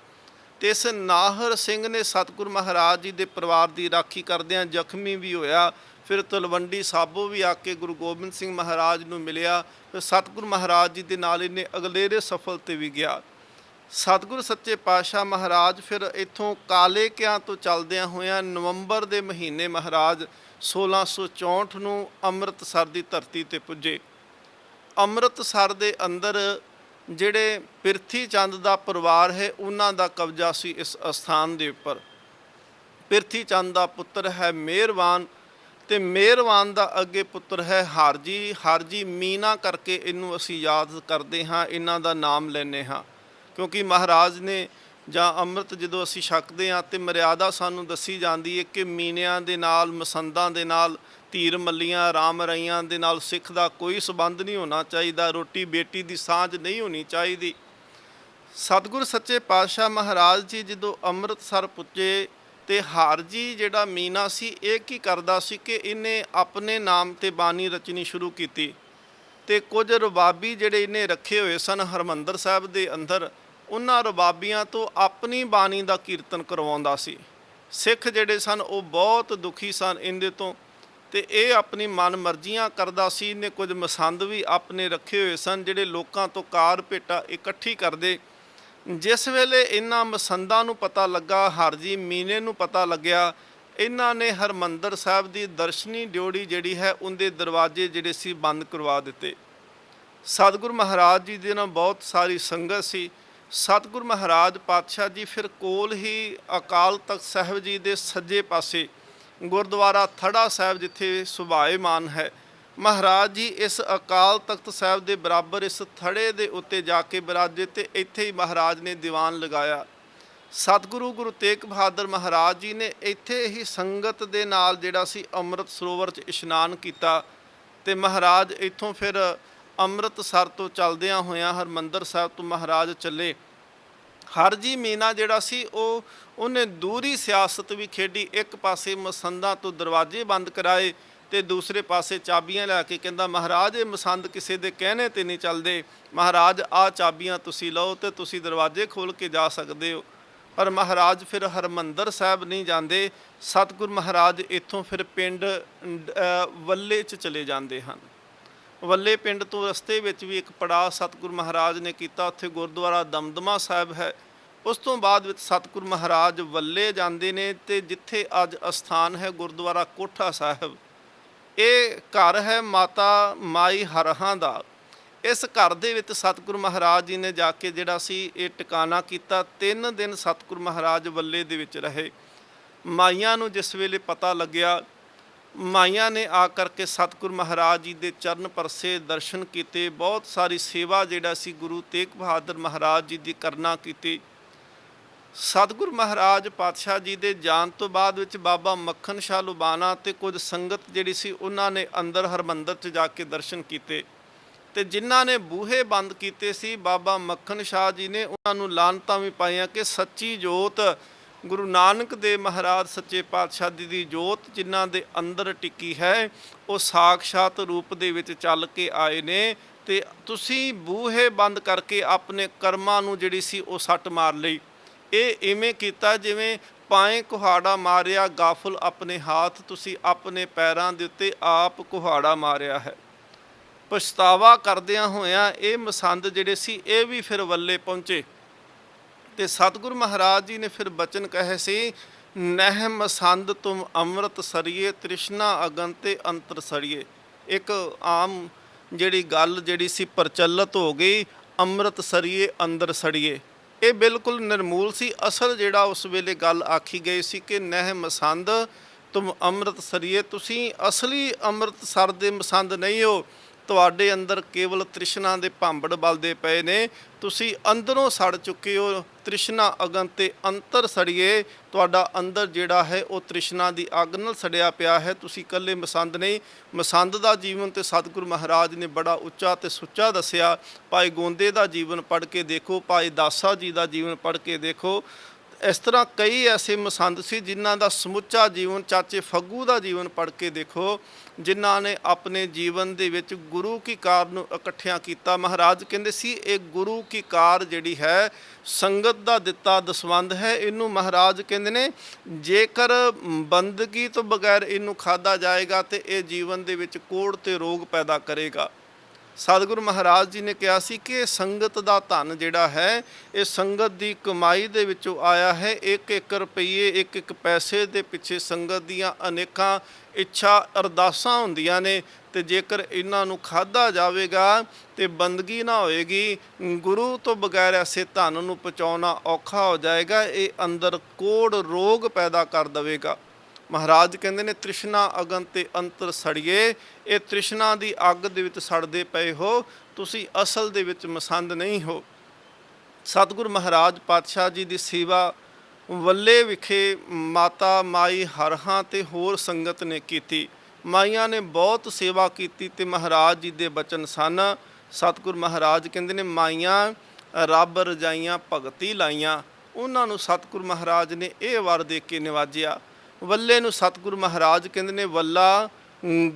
[SPEAKER 2] ਤੇ ਇਸ ਨਾਹਰ ਸਿੰਘ ਨੇ ਸਤਿਗੁਰ ਮਹਾਰਾਜ ਜੀ ਦੇ ਪਰਿਵਾਰ ਦੀ ਰਾਖੀ ਕਰਦਿਆਂ ਜ਼ਖਮੀ ਵੀ ਹੋਇਆ। ਫਿਰ ਤਲਵੰਡੀ ਸਾਬੋ ਵੀ ਆ ਕੇ ਗੁਰੂ ਗੋਬਿੰਦ ਸਿੰਘ ਮਹਾਰਾਜ ਨੂੰ ਮਿਲਿਆ। ਫਿਰ ਸਤਿਗੁਰ ਮਹਾਰਾਜ ਜੀ ਦੇ ਨਾਲ ਇਹਨੇ ਅਗਲੇਰੇ ਸਫਲ 'ਤੇ ਵੀ ਗਿਆ। ਸਤਿਗੁਰ ਸੱਚੇ ਪਾਤਸ਼ਾਹ ਮਹਾਰਾਜ ਫਿਰ ਇੱਥੋਂ ਕਾਲੇਕਿਆਂ ਤੋਂ ਚੱਲਦਿਆਂ ਹੋਇਆਂ ਨਵੰਬਰ ਦੇ ਮਹੀਨੇ ਮਹਾਰਾਜ 1664 ਨੂੰ ਅੰਮ੍ਰਿਤਸਰ ਦੀ ਧਰਤੀ 'ਤੇ ਪੁੱਜੇ। ਅੰਮ੍ਰਿਤਸਰ ਦੇ ਅੰਦਰ ਜਿਹੜੇ ਪਿਰਥੀ ਚੰਦ ਦਾ ਪਰਿਵਾਰ ਹੈ ਉਹਨਾਂ ਦਾ ਕਬਜ਼ਾ ਸੀ ਇਸ ਅਸਥਾਨ ਦੇ ਉੱਪਰ। ਪਿਰਥੀ ਚੰਦ ਦਾ ਪੁੱਤਰ ਹੈ ਮਿਹਰਵਾਨ, ਤੇ ਮਿਹਰਵਾਨ ਦਾ ਅੱਗੇ ਪੁੱਤਰ ਹੈ ਹਾਰਜੀ। ਹਾਰਜੀ ਮੀਨਾ ਕਰਕੇ ਇਹਨੂੰ ਅਸੀਂ ਯਾਦ ਕਰਦੇ ਹਾਂ, ਇਹਨਾਂ ਦਾ ਨਾਮ ਲੈਂਦੇ ਹਾਂ, ਕਿਉਂਕਿ ਮਹਾਰਾਜ ਨੇ ਜਾਂ ਅੰਮ੍ਰਿਤ ਜਦੋਂ ਅਸੀਂ ਛਕਦੇ ਹਾਂ ਤੇ ਮਰਿਆਦਾ ਸਾਨੂੰ ਦੱਸੀ ਜਾਂਦੀ ਹੈ ਕਿ ਮੀਨਿਆਂ ਦੇ ਨਾਲ, ਮਸੰਦਾਂ ਦੇ ਨਾਲ, ਧੀਰ ਮੱਲੀਆਂ, ਰਾਮ ਰਾਈਆਂ ਦੇ ਨਾਲ ਸਿੱਖ ਦਾ ਕੋਈ ਸੰਬੰਧ ਨਹੀਂ ਹੋਣਾ ਚਾਹੀਦਾ, ਰੋਟੀ ਬੇਟੀ ਦੀ ਸਾਂਝ ਨਹੀਂ ਹੋਣੀ ਚਾਹੀਦੀ। ਸਤਿਗੁਰ ਸੱਚੇ ਪਾਤਸ਼ਾਹ ਮਹਾਰਾਜ ਜੀ ਜਦੋਂ ਅੰਮ੍ਰਿਤਸਰ ਪੁੱਜੇ ਤੇ ਹਾਰਜੀ ਜਿਹੜਾ ਮੀਨਾ ਸੀ ਇਹ ਕੀ ਕਰਦਾ ਸੀ ਕਿ ਇਹਨੇ ਆਪਣੇ ਨਾਮ ਤੇ ਬਾਣੀ ਰਚਣੀ ਸ਼ੁਰੂ ਕੀਤੀ, ਤੇ ਕੁਝ ਰਬਾਬੀ ਜਿਹੜੇ ਇਹਨੇ ਰੱਖੇ ਹੋਏ ਸਨ ਹਰਿਮੰਦਰ ਸਾਹਿਬ ਦੇ ਅੰਦਰ, ਉਹਨਾਂ ਰਬਾਬੀਆਂ ਤੋਂ ਆਪਣੀ ਬਾਣੀ ਦਾ ਕੀਰਤਨ ਕਰਵਾਉਂਦਾ ਸੀ। ਸਿੱਖ ਜਿਹੜੇ ਸਨ ਉਹ ਬਹੁਤ ਦੁਖੀ ਸਨ ਇਹਦੇ ਤੋਂ, ਤੇ ਇਹ ਆਪਣੀ ਮਨ ਮਰਜ਼ੀਆਂ ਕਰਦਾ ਸੀ। ਇਹਨੇ ਕੁਝ ਮਸੰਦ ਵੀ ਆਪਣੇ ਰੱਖੇ ਹੋਏ ਸਨ ਜਿਹੜੇ ਲੋਕਾਂ ਤੋਂ ਕਾਰ ਭੇਟਾ ਇਕੱਠੀ ਕਰਦੇ। ਜਿਸ ਵੇਲੇ ਇਹਨਾਂ ਮਸੰਦਾਂ ਨੂੰ ਪਤਾ ਲੱਗਾ, ਹਾਰਜੀ ਮੀਨੇ ਨੂੰ ਪਤਾ ਲੱਗਿਆ, ਇਹਨਾਂ ਨੇ ਹਰਿਮੰਦਰ ਸਾਹਿਬ ਦੀ ਦਰਸ਼ਨੀ ਡਿਓੜੀ ਜਿਹੜੀ ਹੈ ਉਹਦੇ ਦਰਵਾਜ਼ੇ ਜਿਹੜੇ ਸੀ ਬੰਦ ਕਰਵਾ ਦਿੱਤੇ। ਸਤਿਗੁਰ ਮਹਾਰਾਜ ਜੀ ਦੇ ਨਾਲ ਬਹੁਤ ਸਾਰੀ ਸੰਗਤ ਸੀ। ਸਤਿਗੁਰ ਮਹਾਰਾਜ ਪਾਤਸ਼ਾਹ ਜੀ ਫਿਰ ਕੋਲ ਹੀ ਅਕਾਲ ਤਖਤ ਸਾਹਿਬ ਜੀ ਦੇ ਸੱਜੇ ਪਾਸੇ ਗੁਰਦੁਆਰਾ ਥੜਾ ਸਾਹਿਬ ਜਿੱਥੇ ਸੁਭਾਏਮਾਨ ਹੈ, ਮਹਾਰਾਜ ਜੀ ਇਸ ਅਕਾਲ ਤਖਤ ਸਾਹਿਬ ਦੇ ਬਰਾਬਰ ਇਸ ਥੜੇ ਦੇ ਉੱਤੇ ਜਾ ਕੇ ਬਿਰਾਜੇ, ਤੇ ਇੱਥੇ ਹੀ ਮਹਾਰਾਜ ਨੇ ਦੀਵਾਨ ਲਗਾਇਆ। ਸਤਿਗੁਰੂ ਗੁਰੂ ਤੇਗ ਬਹਾਦਰ ਮਹਾਰਾਜ ਜੀ ਨੇ ਇੱਥੇ ਹੀ ਸੰਗਤ ਦੇ ਨਾਲ ਜਿਹੜਾ ਸੀ ਅੰਮ੍ਰਿਤ ਸਰੋਵਰ 'ਚ ਇਸ਼ਨਾਨ ਕੀਤਾ, ਤੇ ਮਹਾਰਾਜ ਇੱਥੋਂ ਫਿਰ ਅੰਮ੍ਰਿਤਸਰ ਤੋਂ ਚੱਲਦਿਆਂ ਹੋਇਆਂ ਹਰਿਮੰਦਰ ਸਾਹਿਬ ਤੋਂ ਮਹਾਰਾਜ ਚੱਲੇ। ਹਾਰਜੀ ਮੀਨਾ ਜਿਹੜਾ ਸੀ ਉਹਨੇ ਦੂਰੀ ਸਿਆਸਤ ਵੀ ਖੇਡੀ। ਇੱਕ ਪਾਸੇ ਮਸੰਦਾਂ ਤੋਂ ਦਰਵਾਜ਼ੇ ਬੰਦ ਕਰਾਏ ਤੇ ਦੂਸਰੇ ਪਾਸੇ ਚਾਬੀਆਂ ਲੈ ਕੇ ਕਹਿੰਦਾ ਮਹਾਰਾਜ ਇਹ ਮਸੰਦ ਕਿਸੇ ਦੇ ਕਹਿਣੇ ਤੇ ਨਹੀਂ ਚੱਲਦੇ, ਮਹਾਰਾਜ ਆਹ ਚਾਬੀਆਂ ਤੁਸੀਂ ਲਓ ਤੇ ਤੁਸੀਂ ਦਰਵਾਜ਼ੇ ਖੋਲ੍ਹ ਕੇ ਜਾ ਸਕਦੇ ਹੋ। ਪਰ ਮਹਾਰਾਜ ਫਿਰ ਹਰਿਮੰਦਰ ਸਾਹਿਬ ਨਹੀਂ ਜਾਂਦੇ। ਸਤਿਗੁਰ ਮਹਾਰਾਜ ਇੱਥੋਂ ਫਿਰ ਪਿੰਡ ਵੱਲੇ 'ਚ ਚਲੇ ਜਾਂਦੇ ਹਨ। ਵੱਲੇ ਪਿੰਡ ਤੋਂ ਰਸਤੇ ਵਿੱਚ ਵੀ ਇੱਕ ਪੜਾਅ ਸਤਿਗੁਰ ਮਹਾਰਾਜ ਨੇ ਕੀਤਾ, ਉੱਥੇ ਗੁਰਦੁਆਰਾ ਦਮਦਮਾ ਸਾਹਿਬ ਹੈ। ਉਸ ਤੋਂ ਬਾਅਦ ਵਿੱਚ ਸਤਿਗੁਰ ਮਹਾਰਾਜ ਵੱਲੇ ਜਾਂਦੇ ਨੇ ਤੇ ਜਿੱਥੇ ਅੱਜ ਅਸਥਾਨ ਹੈ ਗੁਰਦੁਆਰਾ ਕੋਠਾ ਸਾਹਿਬ, ਇਹ ਘਰ ਹੈ ਮਾਤਾ ਮਾਈ ਹਰਹਾਂ ਦਾ। ਇਸ ਘਰ ਦੇ ਵਿੱਚ ਸਤਿਗੁਰ ਮਹਾਰਾਜ ਜੀ ਨੇ ਜਾ ਕੇ ਜਿਹੜਾ ਸੀ ਇਹ ਟਿਕਾਣਾ ਕੀਤਾ। 3 ਦਿਨ ਸਤਿਗੁਰ ਮਹਾਰਾਜ ਵੱਲੇ ਦੇ ਵਿੱਚ ਰਹੇ। ਮਾਈਆਂ ਨੂੰ ਜਿਸ ਵੇਲੇ ਪਤਾ ਲੱਗਿਆ, ਮਾਈਆਂ ਨੇ ਆ ਕਰਕੇ ਸਤਿਗੁਰ ਮਹਾਰਾਜ ਜੀ ਦੇ ਚਰਨ ਪਰਸੇ, ਦਰਸ਼ਨ ਕੀਤੇ। ਬਹੁਤ ਸਾਰੀ ਸੇਵਾ ਜਿਹੜਾ ਸੀ ਗੁਰੂ ਤੇਗ ਬਹਾਦਰ ਮਹਾਰਾਜ ਜੀ ਦੀ ਕਰਨਾ ਕੀਤੀ। ਸਤਿਗੁਰ ਮਹਾਰਾਜ ਪਾਤਸ਼ਾਹ ਜੀ ਦੇ ਜਾਣ ਤੋਂ ਬਾਅਦ ਵਿੱਚ ਬਾਬਾ ਮੱਖਣ ਸ਼ਾਹ ਲੁਬਾਣਾ ਤੇ ਕੁਝ ਸੰਗਤ ਜਿਹੜੀ ਸੀ ਉਹਨਾਂ ਨੇ ਅੰਦਰ ਹਰਿਮੰਦਰ 'ਚ ਜਾ ਕੇ ਦਰਸ਼ਨ ਕੀਤੇ ਤੇ ਜਿਨ੍ਹਾਂ ਨੇ ਬੂਹੇ ਬੰਦ ਕੀਤੇ ਸੀ, ਬਾਬਾ ਮੱਖਣ ਸ਼ਾਹ ਜੀ ਨੇ ਉਹਨਾਂ ਨੂੰ ਲਾਹਨਤਾਂ ਵੀ ਪਾਈਆਂ ਕਿ ਸੱਚੀ ਜੋਤ ਗੁਰੂ ਨਾਨਕ ਦੇਵ ਮਹਾਰਾਜ ਸੱਚੇ ਪਾਤਸ਼ਾਹ ਜੀ ਦੀ ਜੋਤ ਜਿਨ੍ਹਾਂ ਦੇ ਅੰਦਰ ਟਿੱਕੀ ਹੈ ਉਹ ਸਾਖਸ਼ਾਤ ਰੂਪ ਦੇ ਵਿੱਚ ਚੱਲ ਕੇ ਆਏ ਨੇ ਤੇ ਤੁਸੀਂ ਬੂਹੇ ਬੰਦ ਕਰਕੇ ਆਪਣੇ ਕਰਮਾਂ ਨੂੰ ਜਿਹੜੀ ਸੀ ਉਹ ਸੱਟ ਮਾਰ ਲਈ। ਇਹ ਇਵੇਂ ਕੀਤਾ ਜਿਵੇਂ ਪਾਏ ਕੁਹਾੜਾ ਮਾਰਿਆ ਗਾਫਲ ਆਪਣੇ ਹਾਥ, ਤੁਸੀਂ ਆਪਣੇ ਪੈਰਾਂ ਦੇ ਉੱਤੇ ਆਪ ਕੁਹਾੜਾ ਮਾਰਿਆ ਹੈ। ਪਛਤਾਵਾ ਕਰਦਿਆਂ ਹੋਇਆਂ ਇਹ ਮਸੰਦ ਜਿਹੜੇ ਸੀ ਇਹ ਵੀ ਫਿਰ ਵੱਲੇ ਪਹੁੰਚੇ ਤੇ ਸਤਿਗੁਰ ਮਹਾਰਾਜ ਜੀ ਨੇ ਫਿਰ ਬਚਨ ਕਹੇ ਸੀ, ਨਹਿ ਮਸੰਦ ਤੁਮ ਅੰਮ੍ਰਿਤ ਸਰੀਏ ਤ੍ਰਿਸ਼ਨਾ ਅਗਨ ਤੇ ਅੰਤਰ ਸੜੀਏ। ਇੱਕ ਆਮ ਜਿਹੜੀ ਗੱਲ ਜਿਹੜੀ ਸੀ ਪ੍ਰਚਲਿਤ ਹੋ ਗਈ, ਅੰਮ੍ਰਿਤ ਸਰੀਏ ਅੰਦਰ ਸੜੀਏ। ਇਹ ਬਿਲਕੁਲ ਨਿਰਮੂਲ ਸੀ। ਅਸਲ ਜਿਹੜਾ ਉਸ ਵੇਲੇ ਗੱਲ ਆਖੀ ਗਈ ਸੀ ਕਿ ਨਹਿ ਮਸੰਦ ਤੁਮ ਅੰਮ੍ਰਿਤ ਸਰੀਏ, ਤੁਸੀਂ ਅਸਲੀ ਅੰਮ੍ਰਿਤਸਰ ਦੇ ਮਸੰਦ ਨਹੀਂ ਹੋ, ਤੁਹਾਡੇ ਅੰਦਰ ਕੇਵਲ ਤ੍ਰਿਸ਼ਨਾ ਦੇ ਭਾਂਬੜ ਬਲਦੇ ਪਏ ਨੇ, ਤੁਸੀਂ ਅੰਦਰੋਂ ਸੜ ਚੁੱਕੇ ਹੋ। ਤ੍ਰਿਸ਼ਨਾ ਅਗਨ ਤੇ ਅੰਤਰ ਸੜੀਏ, ਤੁਹਾਡਾ ਅੰਦਰ ਜਿਹੜਾ ਹੈ ਉਹ ਤ੍ਰਿਸ਼ਨਾ ਦੀ ਅੱਗ ਨਾਲ ਸੜਿਆ ਪਿਆ ਹੈ, ਤੁਸੀਂ ਇਕੱਲੇ ਮਸੰਦ ਨਹੀਂ। ਮਸੰਦ ਦਾ ਜੀਵਨ ਤੇ ਸਤਿਗੁਰ ਮਹਾਰਾਜ ਨੇ ਬੜਾ ਉੱਚਾ ਤੇ ਸੁੱਚਾ ਦੱਸਿਆ। ਭਾਈ ਗੋਂਦੇ ਦਾ ਜੀਵਨ ਪੜ੍ਹ ਕੇ ਦੇਖੋ, ਭਾਈ ਦਾਸਾ ਜੀ ਦਾ ਜੀਵਨ ਪੜ੍ਹ ਕੇ ਦੇਖੋ। ਇਸ ਤਰ੍ਹਾਂ ਕਈ ਐਸੇ ਮਸੰਦ ਸੀ ਜਿਨ੍ਹਾਂ ਦਾ ਸਮੁੱਚਾ ਜੀਵਨ, ਚਾਚੇ ਫੱਗੂ ਦਾ ਜੀਵਨ ਪੜ੍ਹ ਕੇ ਦੇਖੋ, ਜਿਨ੍ਹਾਂ ਨੇ ਆਪਣੇ ਜੀਵਨ ਦੇ ਵਿੱਚ ਗੁਰੂ ਕੀ ਕਾਰ ਨੂੰ ਇਕੱਠਿਆਂ ਕੀਤਾ। ਮਹਾਰਾਜ ਕਹਿੰਦੇ ਸੀ ਇਹ ਗੁਰੂ ਕੀ ਕਾਰ ਜਿਹੜੀ ਹੈ ਸੰਗਤ ਦਾ ਦਿੱਤਾ ਦਸਵੰਧ ਹੈ। ਇਹਨੂੰ ਮਹਾਰਾਜ ਕਹਿੰਦੇ ਨੇ ਜੇਕਰ ਬੰਦਗੀ ਤੋਂ ਬਗੈਰ ਇਹਨੂੰ ਖਾਧਾ ਜਾਏਗਾ ਤੇ ਇਹ ਜੀਵਨ ਦੇ ਵਿੱਚ ਕੋੜ ਤੇ ਰੋਗ ਪੈਦਾ ਕਰੇਗਾ। ਸਤਿਗੁਰੂ ਮਹਾਰਾਜ ਜੀ ਨੇ ਕਿਹਾ ਸੀ ਕਿ ਸੰਗਤ ਦਾ ਧਨ ਜਿਹੜਾ ਹੈ ਇਹ ਸੰਗਤ ਦੀ ਕਮਾਈ ਦੇ ਵਿੱਚੋਂ ਆਇਆ ਹੈ। 1-1 ਰੁਪਈਏ 1-1 ਪੈਸੇ ਦੇ ਪਿੱਛੇ ਸੰਗਤ ਦੀਆਂ ਅਨੇਕਾਂ ਇੱਛਾ ਅਰਦਾਸਾਂ ਹੁੰਦੀਆਂ ਨੇ ਤੇ ਜੇਕਰ ਇਹਨਾਂ ਨੂੰ ਖਾਧਾ ਜਾਵੇਗਾ ਤੇ ਬੰਦਗੀ ਨਾ ਹੋਏਗੀ, ਗੁਰੂ ਤੋਂ ਬਗੈਰ ਐਸੇ ਧਨ ਨੂੰ ਪਹੁੰਚਾਉਣਾ ਔਖਾ ਹੋ ਜਾਏਗਾ, ਇਹ ਅੰਦਰ ਕੋੜ ਰੋਗ ਪੈਦਾ ਕਰ ਦੇਵੇਗਾ। ਮਹਾਰਾਜ ਕਹਿੰਦੇ ਨੇ ਤ੍ਰਿਸ਼ਨਾ ਅਗਨ ਤੇ ਅੰਤਰ ਸੜੀਏ, ਇਹ ਤ੍ਰਿਸ਼ਨਾ ਦੀ ਅੱਗ ਦੇ ਵਿੱਚ ਸੜਦੇ ਪਏ ਹੋ, ਤੁਸੀਂ ਅਸਲ ਦੇ ਵਿੱਚ ਮਸੰਦ ਨਹੀਂ ਹੋ। ਸਤਿਗੁਰ ਮਹਾਰਾਜ ਪਾਤਸ਼ਾਹ ਜੀ ਦੀ ਸੇਵਾ ਵੱਲੇ ਵਿਖੇ ਮਾਤਾ ਮਾਈ ਹਰਹਾਂ ਤੇ ਹੋਰ ਸੰਗਤ ਨੇ ਕੀਤੀ। ਮਾਈਆਂ ਨੇ ਬਹੁਤ ਸੇਵਾ ਕੀਤੀ ਤੇ ਮਹਾਰਾਜ ਜੀ ਦੇ ਬਚਨ ਸਨ। ਸਤਿਗੁਰ ਮਹਾਰਾਜ ਕਹਿੰਦੇ ਨੇ ਮਾਈਆਂ ਰੱਬ ਰਜਾਈਆਂ ਭਗਤੀ ਲਾਈਆਂ, ਉਹਨਾਂ ਨੂੰ ਸਤਿਗੁਰ ਮਹਾਰਾਜ ਨੇ ਇਹ ਵਰ ਦੇ ਕੇ ਨਿਵਾਜਿਆ। ਵੱਲੇ ਨੂੰ ਸਤਿਗੁਰ ਮਹਾਰਾਜ ਕਹਿੰਦੇ ਨੇ ਵੱਲਾ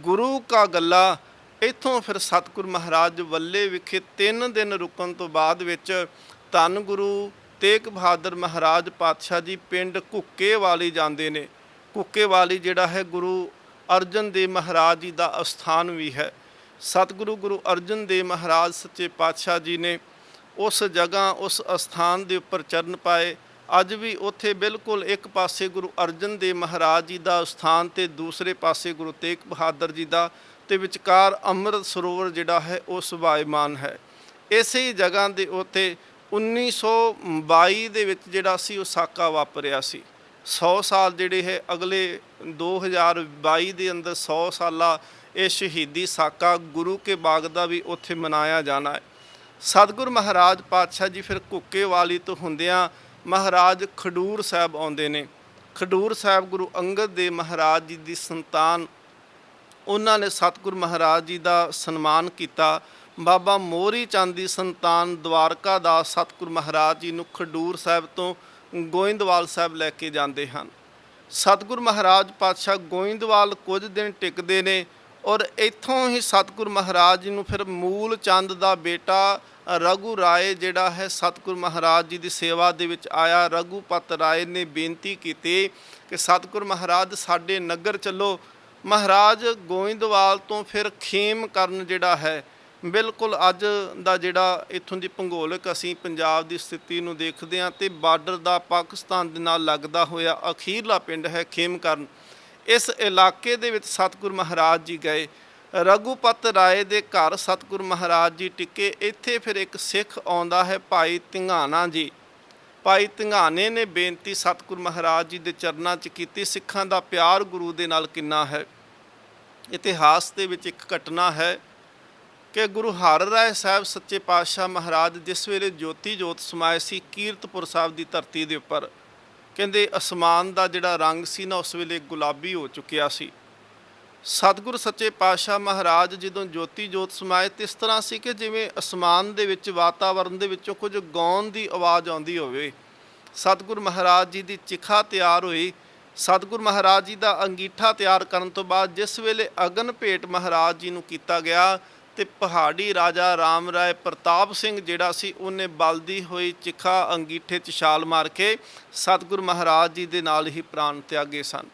[SPEAKER 2] ਗੁਰੂ ਕਾ ਗੱਲਾ। ਇੱਥੋਂ ਫਿਰ ਸਤਿਗੁਰ ਮਹਾਰਾਜ ਵੱਲੇ ਵਿਖੇ 3 ਦਿਨ ਰੁਕਣ ਤੋਂ ਬਾਅਦ ਵਿੱਚ ਧੰਨ ਗੁਰੂ ਤੇਗ ਬਹਾਦਰ ਮਹਾਰਾਜ ਪਾਤਸ਼ਾਹ ਜੀ ਪਿੰਡ ਘੁੱਕੇ ਵਾਲੀ ਜਾਂਦੇ ਨੇ। ਘੁੱਕੇ ਵਾਲੀ ਜਿਹੜਾ ਹੈ ਗੁਰੂ ਅਰਜਨ ਦੇਵ ਮਹਾਰਾਜ ਜੀ ਦਾ ਅਸਥਾਨ ਵੀ ਹੈ। ਸਤਿਗੁਰੂ ਗੁਰੂ ਅਰਜਨ ਦੇਵ ਮਹਾਰਾਜ ਸੱਚੇ ਪਾਤਸ਼ਾਹ ਜੀ ਨੇ ਉਸ ਜਗ੍ਹਾ ਉਸ ਅਸਥਾਨ ਦੇ ਉੱਪਰ ਚਰਨ ਪਾਏ। ਅੱਜ ਵੀ ਉੱਥੇ ਬਿਲਕੁਲ ਇੱਕ ਪਾਸੇ ਗੁਰੂ ਅਰਜਨ ਦੇਵ ਮਹਾਰਾਜ ਜੀ ਦਾ ਸਥਾਨ ਤੇ ਦੂਸਰੇ ਪਾਸੇ ਗੁਰੂ ਤੇਗ ਬਹਾਦਰ ਜੀ ਦਾ ਤੇ ਵਿਚਕਾਰ ਅੰਮ੍ਰਿਤ ਸਰੋਵਰ ਜਿਹੜਾ ਹੈ ਉਹ ਸੁਭਾਇਮਾਨ ਹੈ। ਇਸੇ ਜਗ੍ਹਾ ਦੇ ਉੱਤੇ 1922 ਦੇ ਵਿੱਚ ਜਿਹੜਾ ਸੀ ਉਹ ਸਾਕਾ ਵਾਪਰਿਆ ਸੀ। 100 ਸਾਲ ਜਿਹੜੇ ਹੈ ਅਗਲੇ 2022 ਦੇ ਅੰਦਰ 100 ਸਾਲਾ ਇਹ ਸ਼ਹੀਦੀ ਸਾਕਾ ਗੁਰੂ ਕੇ ਬਾਗ ਦਾ ਵੀ ਉੱਥੇ ਮਨਾਇਆ ਜਾਣਾ ਹੈ। ਸਤਿਗੁਰ ਮਹਾਰਾਜ ਪਾਤਸ਼ਾਹ ਜੀ ਫਿਰ ਘੁੱਕੇ ਵਾਲੀ ਤੋਂ ਹੁੰਦਿਆਂ ਮਹਾਰਾਜ ਖਡੂਰ ਸਾਹਿਬ ਆਉਂਦੇ ਨੇ। ਖਡੂਰ ਸਾਹਿਬ ਗੁਰੂ ਅੰਗਦ ਦੇਵ ਮਹਾਰਾਜ ਜੀ ਦੀ ਸੰਤਾਨ, ਉਹਨਾਂ ਨੇ ਸਤਿਗੁਰ ਮਹਾਰਾਜ ਜੀ ਦਾ ਸਨਮਾਨ ਕੀਤਾ। ਬਾਬਾ ਮੋਹਰੀ ਚੰਦ ਦੀ ਸੰਤਾਨ ਦਵਾਰਕਾ ਦਾਸ ਸਤਿਗੁਰ ਮਹਾਰਾਜ ਜੀ ਨੂੰ ਖਡੂਰ ਸਾਹਿਬ ਤੋਂ ਗੋਇੰਦਵਾਲ ਸਾਹਿਬ ਲੈ ਕੇ ਜਾਂਦੇ ਹਨ। ਸਤਿਗੁਰੂ ਮਹਾਰਾਜ ਪਾਤਸ਼ਾਹ ਗੋਇੰਦਵਾਲ ਕੁਝ ਦਿਨ ਟਿਕਦੇ ਨੇ ਔਰ ਇੱਥੋਂ ਹੀ ਸਤਿਗੁਰੂ ਮਹਾਰਾਜ ਜੀ ਨੂੰ ਫਿਰ ਮੂਲ ਚੰਦ ਦਾ ਬੇਟਾ ਰਘੂ ਰਾਏ ਜਿਹੜਾ ਹੈ ਸਤਿਗੁਰੂ ਮਹਾਰਾਜ ਜੀ ਦੀ ਸੇਵਾ ਦੇ ਵਿੱਚ ਆਇਆ। ਰਘੂਪਤ ਰਾਏ ਨੇ ਬੇਨਤੀ ਕੀਤੀ ਕਿ ਸਤਿਗੁਰੂ ਮਹਾਰਾਜ ਸਾਡੇ ਨਗਰ ਚੱਲੋ। ਮਹਾਰਾਜ ਗੋਇੰਦਵਾਲ ਤੋਂ ਫਿਰ ਖੇਮ ਕਰਨ ਜਿਹੜਾ ਹੈ, ਬਿਲਕੁਲ ਅੱਜ ਦਾ ਜਿਹੜਾ ਇੱਥੋਂ ਦੀ ਭੂਗੋਲਿਕ ਅਸੀਂ ਪੰਜਾਬ ਦੀ ਸਥਿਤੀ ਨੂੰ ਦੇਖਦੇ ਹਾਂ ਤੇ ਬਾਰਡਰ ਦਾ ਪਾਕਿਸਤਾਨ ਦੇ ਨਾਲ ਲੱਗਦਾ ਹੋਇਆ ਅਖੀਰਲਾ ਪਿੰਡ ਹੈ ਖੇਮਕਰਨ। ਇਸ ਇਲਾਕੇ ਦੇ ਵਿੱਚ ਸਤਿਗੁਰੂ ਮਹਾਰਾਜ ਜੀ ਗਏ। ਰਘੂਪਤ ਰਾਏ ਦੇ ਘਰ ਸਤਿਗੁਰੂ ਮਹਾਰਾਜ ਜੀ ਟਿਕੇ। ਇੱਥੇ ਫਿਰ ਇੱਕ ਸਿੱਖ ਆਉਂਦਾ ਹੈ, ਭਾਈ ਧੰਗਾਣਾ ਜੀ। ਭਾਈ ਧੰਗਾਣੇ ਨੇ ਬੇਨਤੀ ਸਤਿਗੁਰੂ ਮਹਾਰਾਜ ਜੀ ਦੇ ਚਰਨਾਂ 'ਚ ਕੀਤੀ। ਸਿੱਖਾਂ ਦਾ ਪਿਆਰ ਗੁਰੂ ਦੇ ਨਾਲ ਕਿੰਨਾ ਹੈ। ਇਤਿਹਾਸ ਦੇ ਵਿੱਚ ਇੱਕ ਘਟਨਾ ਹੈ ਕਿ ਗੁਰੂ ਹਰਿ ਰਾਏ ਸਾਹਿਬ ਸੱਚੇ ਪਾਤਸ਼ਾਹ ਮਹਾਰਾਜ ਜਿਸ ਵੇਲੇ ਜੋਤੀ ਜੋਤ ਸਮਾਏ ਸੀ ਕੀਰਤਪੁਰ ਸਾਹਿਬ ਦੀ ਧਰਤੀ ਦੇ ਉੱਪਰ, ਕਹਿੰਦੇ ਅਸਮਾਨ ਦਾ ਜਿਹੜਾ ਰੰਗ ਸੀ ਨਾ ਉਸ ਵੇਲੇ ਗੁਲਾਬੀ ਹੋ ਚੁੱਕਿਆ ਸੀ। ਸਤਿਗੁਰੂ ਸੱਚੇ ਪਾਤਸ਼ਾਹ ਮਹਾਰਾਜ ਜਦੋਂ ਜੋਤੀ ਜੋਤ ਸਮਾਏ ਤੇ ਇਸ ਤਰ੍ਹਾਂ ਸੀ ਕਿ ਜਿਵੇਂ ਅਸਮਾਨ ਦੇ ਵਿੱਚ ਵਾਤਾਵਰਣ ਦੇ ਵਿੱਚੋਂ ਕੁਝ ਗਾਉਣ ਦੀ ਆਵਾਜ਼ ਆਉਂਦੀ ਹੋਵੇ। ਸਤਿਗੁਰੂ ਮਹਾਰਾਜ ਜੀ ਦੀ ਚਿਖਾ ਤਿਆਰ ਹੋਈ। ਸਤਿਗੁਰੂ ਮਹਾਰਾਜ ਜੀ ਦਾ ਅੰਗੀਠਾ ਤਿਆਰ ਕਰਨ ਤੋਂ ਬਾਅਦ ਜਿਸ ਵੇਲੇ ਅਗਨ ਭੇਟ ਮਹਾਰਾਜ ਜੀ ਨੂੰ ਕੀਤਾ ਗਿਆ ਤੇ ਪਹਾੜੀ ਰਾਜਾ ਰਾਮ ਰਾਏ ਪ੍ਰਤਾਪ ਸਿੰਘ ਜਿਹੜਾ ਸੀ ਉਹਨੇ ਬਲਦੀ ਹੋਈ ਚਿਖਾ ਅੰਗੀਠੇ 'ਚ ਛਾਲ ਮਾਰ ਕੇ ਸਤਿਗੁਰੂ ਮਹਾਰਾਜ ਜੀ ਦੇ ਨਾਲ ਹੀ ਪ੍ਰਾਣ ਤਿਆਗੇ ਸਨ।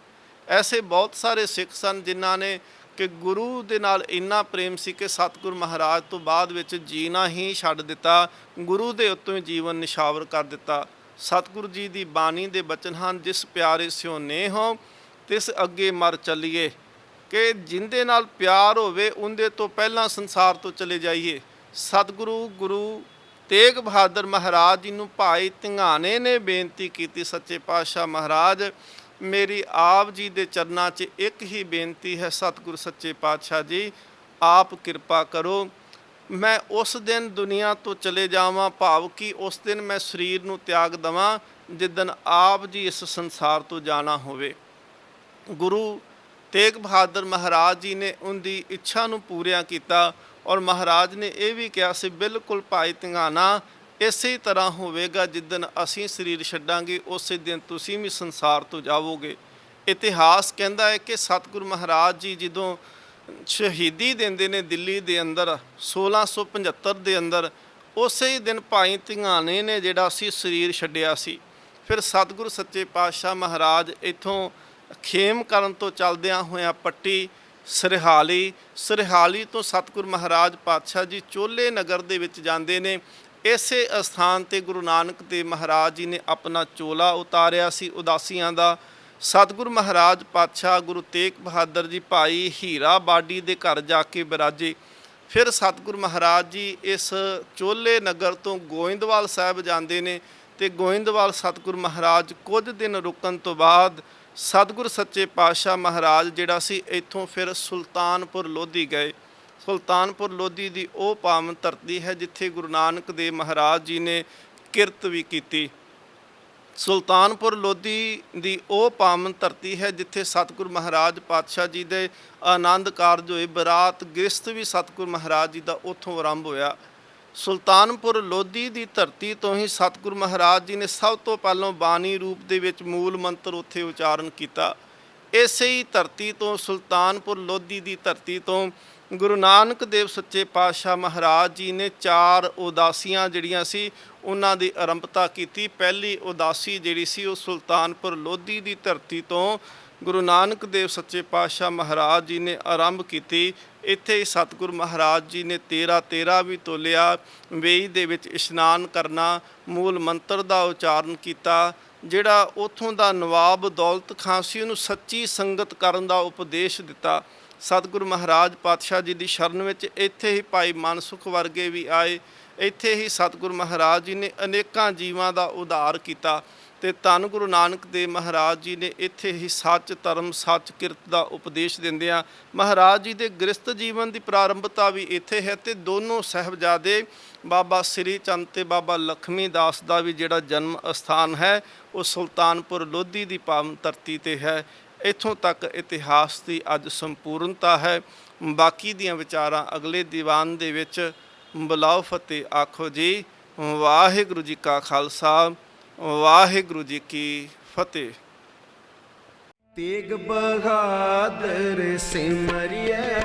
[SPEAKER 2] ਐਸੇ ਬਹੁਤ ਸਾਰੇ ਸਿੱਖ ਸਨ ਜਿਨ੍ਹਾਂ ਨੇ ਕਿ ਗੁਰੂ ਦੇ ਨਾਲ ਇੰਨਾ ਪ੍ਰੇਮ ਸੀ ਕਿ ਸਤਿਗੁਰੂ ਮਹਾਰਾਜ ਤੋਂ ਬਾਅਦ ਵਿੱਚ ਜੀਣਾ ਹੀ ਛੱਡ ਦਿੱਤਾ, ਗੁਰੂ ਦੇ ਉੱਤੋਂ ਹੀ ਜੀਵਨ ਨਿਸ਼ਾਵਰ ਕਰ ਦਿੱਤਾ। ਸਤਿਗੁਰੂ ਜੀ ਦੀ ਬਾਣੀ ਦੇ ਬਚਨ ਹਨ, ਜਿਸ ਪਿਆਰੇ ਸਿਓ ਨੇ ਹੋ ਤਿਸ ਅੱਗੇ ਮਰ ਚੱਲੀਏ, ਕਿ ਜਿੰਦੇ ਨਾਲ ਪਿਆਰ ਹੋਵੇ ਉਹਦੇ ਤੋਂ ਪਹਿਲਾਂ ਸੰਸਾਰ ਤੋਂ ਚਲੇ ਜਾਈਏ। ਸਤਿਗੁਰੂ ਗੁਰੂ ਤੇਗ ਬਹਾਦਰ ਮਹਾਰਾਜ ਜੀ ਨੂੰ ਭਾਈ ਧੰਗਾਣੇ ਨੇ ਬੇਨਤੀ ਕੀਤੀ, ਸੱਚੇ ਪਾਤਸ਼ਾਹ ਮਹਾਰਾਜ ਮੇਰੀ ਆਪ ਜੀ ਦੇ ਚਰਨਾਂ 'ਚ ਇੱਕ ਹੀ ਬੇਨਤੀ ਹੈ, ਸਤਿਗੁਰੂ ਸੱਚੇ ਪਾਤਸ਼ਾਹ ਜੀ ਆਪ ਕਿਰਪਾ ਕਰੋ, ਮੈਂ ਉਸ ਦਿਨ ਦੁਨੀਆ ਤੋਂ ਚਲੇ ਜਾਵਾਂ, ਭਾਵ ਕਿ ਉਸ ਦਿਨ ਮੈਂ ਸਰੀਰ ਨੂੰ ਤਿਆਗ ਦੇਵਾਂ ਜਿੱਦਣ ਆਪ ਜੀ ਇਸ ਸੰਸਾਰ ਤੋਂ ਜਾਣਾ ਹੋਵੇ। ਗੁਰੂ ਤੇਗ ਬਹਾਦਰ ਮਹਾਰਾਜ ਜੀ ਨੇ ਉਹਦੀ ਇੱਛਾ ਨੂੰ ਪੂਰਿਆ ਕੀਤਾ ਔਰ ਮਹਾਰਾਜ ਨੇ ਇਹ ਵੀ ਕਿਹਾ ਸੀ, ਬਿਲਕੁਲ ਭਾਈ ਧੰਗਾਣਾ ਇਸੇ ਤਰ੍ਹਾਂ ਹੋਵੇਗਾ, ਜਿੱਦਣ ਅਸੀਂ ਸਰੀਰ ਛੱਡਾਂਗੇ ਉਸੇ ਦਿਨ ਤੁਸੀਂ ਵੀ ਸੰਸਾਰ ਤੋਂ ਜਾਵੋਗੇ। ਇਤਿਹਾਸ ਕਹਿੰਦਾ ਹੈ ਕਿ ਸਤਿਗੁਰੂ ਮਹਾਰਾਜ ਜੀ ਜਦੋਂ ਸ਼ਹੀਦੀ ਦਿੰਦੇ ਨੇ ਦਿੱਲੀ ਦੇ ਅੰਦਰ 1675 ਦੇ ਅੰਦਰ, ਉਸੇ ਹੀ ਦਿਨ ਭਾਈ ਧੰਗਾਣੇ ਨੇ ਜਿਹੜਾ ਸੀ ਸਰੀਰ ਛੱਡਿਆ ਸੀ। ਫਿਰ ਸਤਿਗੁਰੂ ਸੱਚੇ ਪਾਤਸ਼ਾਹ ਮਹਾਰਾਜ ਇੱਥੋਂ ਖੇਮ ਕਰਨ ਤੋਂ ਚੱਲਦਿਆਂ ਹੋਇਆਂ ਪੱਟੀ ਸਰਹਾਲੀ ਤੋਂ ਸਤਿਗੁਰੂ ਮਹਾਰਾਜ ਪਾਤਸ਼ਾਹ ਜੀ ਚੋਲੇ ਨਗਰ ਦੇ ਵਿੱਚ ਜਾਂਦੇ ਨੇ। ਇਸੇ ਅਸਥਾਨ ਤੇ ਗੁਰੂ ਨਾਨਕ ਦੇਵ ਮਹਾਰਾਜ ਜੀ ਨੇ ਆਪਣਾ ਚੋਲਾ ਉਤਾਰਿਆ ਸੀ ਉਦਾਸੀਆਂ ਦਾ। ਸਤਿਗੁਰੂ ਮਹਾਰਾਜ ਪਾਤਸ਼ਾਹ ਗੁਰੂ ਤੇਗ ਬਹਾਦਰ ਜੀ ਭਾਈ ਹੀਰਾ ਬਾਡੀ ਦੇ ਘਰ ਜਾ ਕੇ ਬਿਰਾਜੇ। ਫਿਰ ਸਤਿਗੁਰੂ ਮਹਾਰਾਜ ਜੀ ਇਸ ਚੋਲੇ ਨਗਰ ਤੋਂ ਗੋਇੰਦਵਾਲ ਸਾਹਿਬ ਜਾਂਦੇ ਨੇ ਤੇ ਗੋਇੰਦਵਾਲ ਸਤਿਗੁਰੂ ਮਹਾਰਾਜ ਕੁਝ ਦਿਨ ਰੁਕਣ ਤੋਂ ਬਾਅਦ ਸਤਿਗੁਰੂ ਸੱਚੇ ਪਾਤਸ਼ਾਹ ਮਹਾਰਾਜ ਜਿਹੜਾ ਸੀ ਇੱਥੋਂ ਫਿਰ ਸੁਲਤਾਨਪੁਰ ਲੋਧੀ ਗਏ। ਸੁਲਤਾਨਪੁਰ ਲੋਧੀ ਦੀ ਉਹ ਪਾਵਨ ਧਰਤੀ ਹੈ ਜਿੱਥੇ ਗੁਰੂ ਨਾਨਕ ਦੇਵ ਮਹਾਰਾਜ ਜੀ ਨੇ ਕਿਰਤ ਵੀ ਕੀਤੀ। ਸੁਲਤਾਨਪੁਰ ਲੋਧੀ ਦੀ ਉਹ ਪਾਵਨ ਧਰਤੀ ਹੈ ਜਿੱਥੇ ਸਤਿਗੁਰੂ ਮਹਾਰਾਜ ਪਾਤਸ਼ਾਹ ਜੀ ਦੇ ਆਨੰਦ ਕਾਰਜ ਹੋਏ। ਬਰਾਤ ਗ੍ਰਸਤ ਵੀ ਸਤਿਗੁਰੂ ਮਹਾਰਾਜ ਜੀ ਦਾ ਉੱਥੋਂ ਆਰੰਭ ਹੋਇਆ। ਸੁਲਤਾਨਪੁਰ ਲੋਧੀ ਦੀ ਧਰਤੀ ਤੋਂ ਹੀ ਸਤਿਗੁਰੂ ਮਹਾਰਾਜ ਜੀ ਨੇ ਸਭ ਤੋਂ ਪਹਿਲਾਂ ਬਾਣੀ ਰੂਪ ਦੇ ਵਿੱਚ ਮੂਲ ਮੰਤਰ ਉੱਥੇ ਉਚਾਰਨ ਕੀਤਾ। ਇਸੇ ਹੀ ਧਰਤੀ ਤੋਂ ਸੁਲਤਾਨਪੁਰ ਲੋਧੀ ਦੀ ਧਰਤੀ ਤੋਂ ਗੁਰੂ ਨਾਨਕ ਦੇਵ ਸੱਚੇ ਪਾਤਸ਼ਾਹ ਮਹਾਰਾਜ ਜੀ ਨੇ 4 ਉਦਾਸੀਆਂ ਜਿਹੜੀਆਂ ਸੀ ਉਹਨਾਂ ਦੀ ਆਰੰਭਤਾ ਕੀਤੀ। ਪਹਿਲੀ ਉਦਾਸੀ ਜਿਹੜੀ ਸੀ ਉਹ ਸੁਲਤਾਨਪੁਰ ਲੋਧੀ ਦੀ ਧਰਤੀ ਤੋਂ ਗੁਰੂ ਨਾਨਕ ਦੇਵ ਸੱਚੇ ਪਾਤਸ਼ਾਹ ਮਹਾਰਾਜ ਜੀ ਨੇ ਆਰੰਭ ਕੀਤੀ। ਇੱਥੇ ਹੀ ਸਤਿਗੁਰੂ ਮਹਾਰਾਜ ਜੀ ਨੇ 13 ਵੀ ਤੋਲਿਆ, ਵੇਈ ਦੇ ਵਿੱਚ ਇਸ਼ਨਾਨ ਕਰਨਾ, ਮੂਲ ਮੰਤਰ ਦਾ ਉਚਾਰਨ ਕੀਤਾ। ਜਿਹੜਾ ਉੱਥੋਂ ਦਾ ਨਵਾਬ ਦੌਲਤ ਖਾਂ ਸੀ ਉਹਨੂੰ ਸੱਚੀ ਸੰਗਤ ਕਰਨ ਦਾ ਉਪਦੇਸ਼ ਦਿੱਤਾ। ਸਤਿਗੁਰੂ ਮਹਾਰਾਜ ਪਾਤਸ਼ਾਹ ਜੀ ਦੀ ਸ਼ਰਨ ਵਿੱਚ ਇੱਥੇ ਹੀ ਭਾਈ ਮਨਸੁਖ ਵਰਗੇ ਵੀ ਆਏ। ਇੱਥੇ ਹੀ ਸਤਿਗੁਰੂ ਮਹਾਰਾਜ ਜੀ ਨੇ ਅਨੇਕਾਂ ਜੀਵਾਂ ਦਾ ਉਧਾਰ ਕੀਤਾ ਤੇ ਧੰਨ ਗੁਰੂ ਨਾਨਕ ਦੇਵ ਮਹਾਰਾਜ ਜੀ ਨੇ ਇੱਥੇ ਹੀ ਸੱਚ ਧਰਮ ਸੱਚ ਕਿਰਤ ਦਾ ਉਪਦੇਸ਼ ਦਿੰਦਿਆਂ ਮਹਾਰਾਜ ਜੀ ਦੇ ਗ੍ਰਸਤ ਜੀਵਨ ਦੀ ਪ੍ਰਾਰੰਭਤਾ ਵੀ ਇੱਥੇ ਹੈ। ਤੇ ਦੋਨੋਂ ਸਾਹਿਬਜ਼ਾਦੇ ਬਾਬਾ ਸ੍ਰੀ ਚੰਦ ਤੇ ਬਾਬਾ ਲਖਮੀ ਦਾਸ ਦਾ ਵੀ ਜਿਹੜਾ ਜਨਮ ਅਸਥਾਨ ਹੈ ਉਹ ਸੁਲਤਾਨਪੁਰ ਲੋਧੀ ਦੀ ਪਾਵਨ ਧਰਤੀ ਤੇ ਹੈ। ਇੱਥੋਂ ਤੱਕ ਇਤਿਹਾਸ ਦੀ ਅੱਜ ਸੰਪੂਰਨਤਾ ਹੈ। ਬਾਕੀ ਦੀਆਂ ਵਿਚਾਰਾਂ ਅਗਲੇ ਦੀਵਾਨ ਦੇ ਵਿੱਚ ਬੁਲਾਓ ਫਤਿਹ ਆਖੋ ਜੀ। ਵਾਹਿਗੁਰੂ ਜੀ ਕਾ ਖਾਲਸਾ ਵਾਹਿਗੁਰੂ ਜੀ ਕੀ ਫਤਿਹ।
[SPEAKER 1] ਤੇਗ ਬਹਾਦਰ ਸਿਮਰਿਐ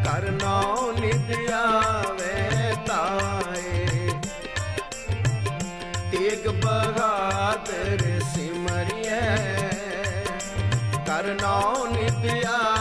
[SPEAKER 1] ਕਰ ਨਾਉ ਨਿਤ ਆਵੇ ਤਾਏ। ਤੇਗ ਬਹਾਦਰ ਸਿਮਰਿਐ ਕਰ ਨਾਉ ਨਿਤ ਆਵੇ